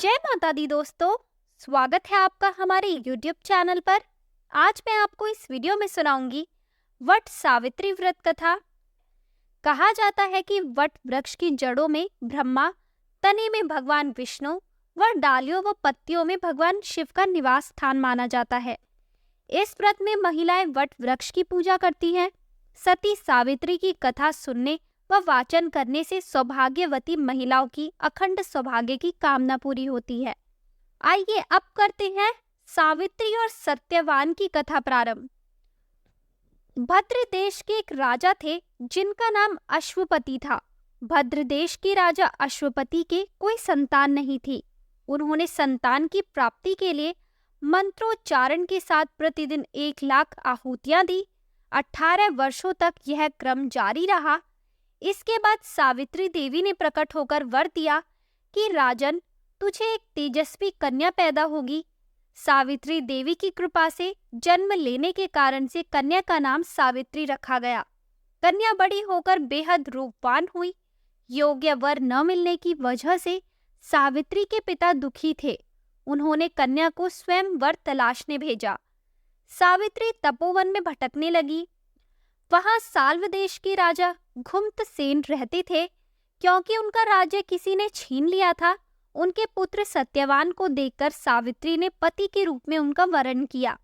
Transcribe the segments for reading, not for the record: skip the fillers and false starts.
जय माता दी दोस्तों। स्वागत है आपका हमारे YouTube चैनल पर। आज मैं आपको इस वीडियो में सुनाऊंगी वट सावित्री व्रत कथा। कहा जाता है कि वट वृक्ष की जड़ों में ब्रह्मा, तने में भगवान विष्णु व डालियों व पत्तियों में भगवान शिव का निवास स्थान माना जाता है। इस व्रत में महिलाएं वट वृक्ष की पूजा करती हैं। सती सावित्री की कथा सुनने व वाचन करने से सौभाग्यवती महिलाओं की अखंड सौभाग्य की कामना पूरी होती है। आइए अब करते हैं सावित्री और सत्यवान की कथा प्रारंभ। भद्र देश के एक राजा थे जिनका नाम अश्वपति था। भद्र देश के राजा अश्वपति के कोई संतान नहीं थी। उन्होंने संतान की प्राप्ति के लिए मंत्रोच्चारण के साथ प्रतिदिन 1,00,000 आहुतियां दी। 18 वर्षों तक यह क्रम जारी रहा। इसके बाद सावित्री देवी ने प्रकट होकर वर दिया कि राजन, तुझे एक तेजस्वी कन्या पैदा होगी। सावित्री देवी की कृपा से जन्म लेने के कारण से कन्या का नाम सावित्री रखा गया। कन्या बड़ी होकर बेहद रूपवान हुई। योग्य वर न मिलने की वजह से सावित्री के पिता दुखी थे। उन्होंने कन्या को स्वयं वर तलाशने भेजा। सावित्री तपोवन में भटकने लगी। वहां साल्व देश के राजा घुमतसेन रहते थे। क्योंकि उनका राज्य किसी ने छीन लिया था, उनके पुत्र सत्यवान को देखकर सावित्री ने पति के रूप में उनका वरण किया।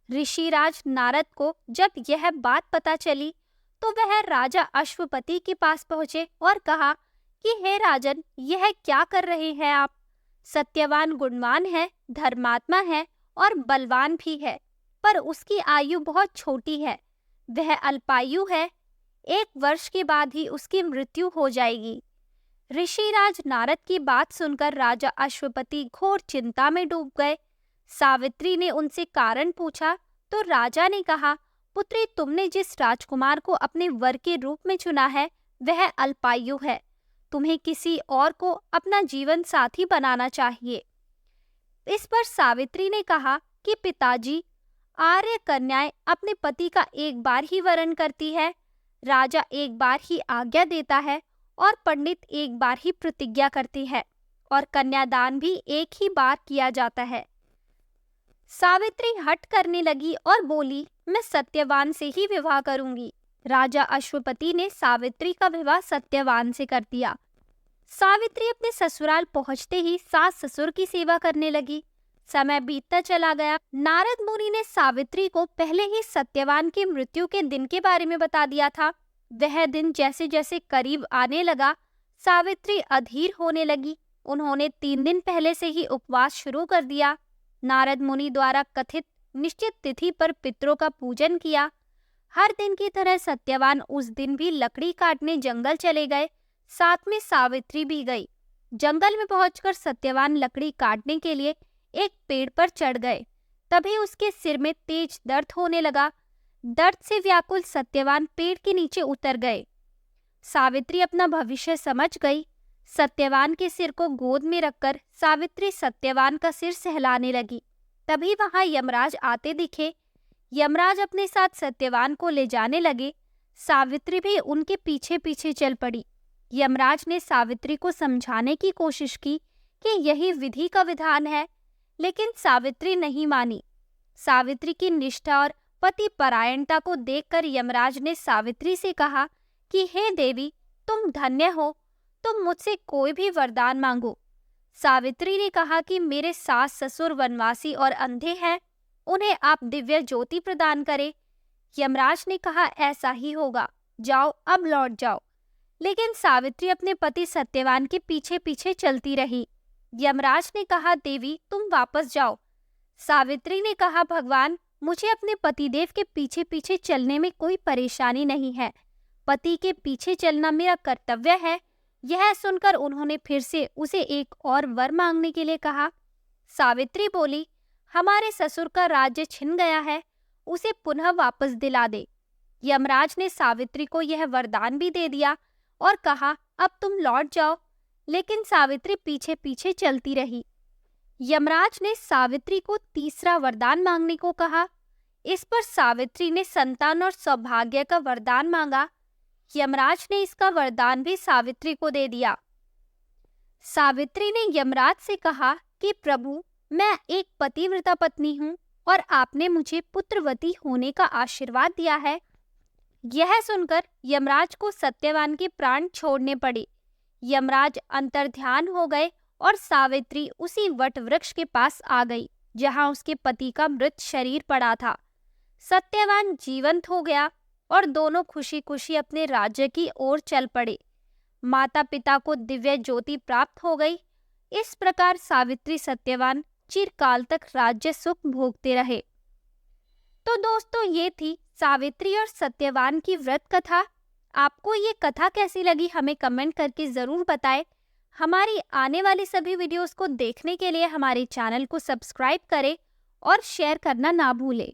ऋषिराज नारद को जब यह बात पता चली तो वह राजा अश्वपति के पास पहुंचे और कहा कि हे राजन, यह क्या कर रहे हैं आप? सत्यवान गुणवान है, धर्मात्मा है और बलवान भी है, पर उसकी आयु बहुत छोटी है। वह अल्पायु है। 1 वर्ष के बाद ही उसकी मृत्यु हो जाएगी। ऋषिराज नारद की बात सुनकर राजा अश्वपति घोर चिंता में डूब गए। सावित्री ने उनसे कारण पूछा तो राजा ने कहा, पुत्री, तुमने जिस राजकुमार को अपने वर के रूप में चुना है वह अल्पायु है। तुम्हें किसी और को अपना जीवन साथी बनाना चाहिए। इस पर सावित्री ने कहा कि पिताजी, आर्य कन्याएं अपने पति का एक बार ही वरण करती है, राजा एक बार ही आज्ञा देता है और पंडित एक बार ही प्रतिज्ञा करती है और कन्यादान भी एक ही बार किया जाता है। सावित्री हट करने लगी और बोली, मैं सत्यवान से ही विवाह करूंगी। राजा अश्वपति ने सावित्री का विवाह सत्यवान से कर दिया। सावित्री अपने ससुराल पहुंचते ही सास ससुर की सेवा करने लगी। समय बीतता चला गया। नारद मुनि ने सावित्री को पहले ही सत्यवान की मृत्यु के दिन के बारे में बता दिया था। वह दिन जैसे जैसे करीब आने लगा, सावित्री अधीर होने लगी। उन्होंने 3 दिन पहले से ही उपवास शुरू कर दिया। नारद मुनि द्वारा कथित निश्चित तिथि पर पितरों का पूजन किया। हर दिन की तरह सत्यवान उस दिन भी लकड़ी काटने जंगल चले गए। साथ में सावित्री भी गई। जंगल में पहुंचकर सत्यवान लकड़ी काटने के लिए एक पेड़ पर चढ़ गए। तभी उसके सिर में तेज दर्द होने लगा। दर्द से व्याकुल सत्यवान पेड़ के नीचे उतर गए। सावित्री अपना भविष्य समझ गई। सत्यवान के सिर को गोद में रखकर सावित्री सत्यवान का सिर सहलाने लगी। तभी वहां यमराज आते दिखे। यमराज अपने साथ सत्यवान को ले जाने लगे। सावित्री भी उनके पीछे पीछे चल पड़ी। यमराज ने सावित्री को समझाने की कोशिश की कि यही विधि का विधान है, लेकिन सावित्री नहीं मानी। सावित्री की निष्ठा और पति परायणता को देखकर यमराज ने सावित्री से कहा कि हे देवी, तुम धन्य हो, तुम मुझसे कोई भी वरदान मांगो। सावित्री ने कहा कि मेरे सास ससुर वनवासी और अंधे हैं, उन्हें आप दिव्य ज्योति प्रदान करें। यमराज ने कहा, ऐसा ही होगा, जाओ अब लौट जाओ। लेकिन सावित्री अपने पति सत्यवान के पीछे पीछे चलती रही। यमराज ने कहा, देवी तुम वापस जाओ। सावित्री ने कहा, भगवान, मुझे अपने पतिदेव के पीछे पीछे चलने में कोई परेशानी नहीं है। पति के पीछे चलना मेरा कर्तव्य है। यह सुनकर उन्होंने फिर से उसे एक और वर मांगने के लिए कहा। सावित्री बोली, हमारे ससुर का राज्य छिन गया है, उसे पुनः वापस दिला दे। यमराज ने सावित्री को यह वरदान भी दे दिया और कहा, अब तुम लौट जाओ। लेकिन सावित्री पीछे पीछे चलती रही। यमराज ने सावित्री को तीसरा वरदान मांगने को कहा। इस पर सावित्री ने संतान और सौभाग्य का वरदान मांगा। यमराज ने इसका वरदान भी सावित्री को दे दिया। सावित्री ने यमराज से कहा कि प्रभु, मैं एक पतिव्रता पत्नी हूँ और आपने मुझे पुत्रवती होने का आशीर्वाद दिया है। यह सुनकर यमराज को सत्यवान के प्राण छोड़ने पड़े। यमराज अंतर्ध्यान हो गए और सावित्री उसी वट वृक्ष के पास आ गई जहां उसके पति का मृत शरीर पड़ा था। सत्यवान जीवंत हो गया और दोनों खुशी खुशी अपने राज्य की ओर चल पड़े। माता पिता को दिव्य ज्योति प्राप्त हो गई। इस प्रकार सावित्री सत्यवान चिरकाल तक राज्य सुख भोगते रहे। तो दोस्तों, ये थी सावित्री और सत्यवान की व्रत कथा। आपको ये कथा कैसी लगी हमें कमेंट करके ज़रूर बताएं। हमारी आने वाली सभी वीडियोस को देखने के लिए हमारे चैनल को सब्सक्राइब करें और शेयर करना ना भूलें।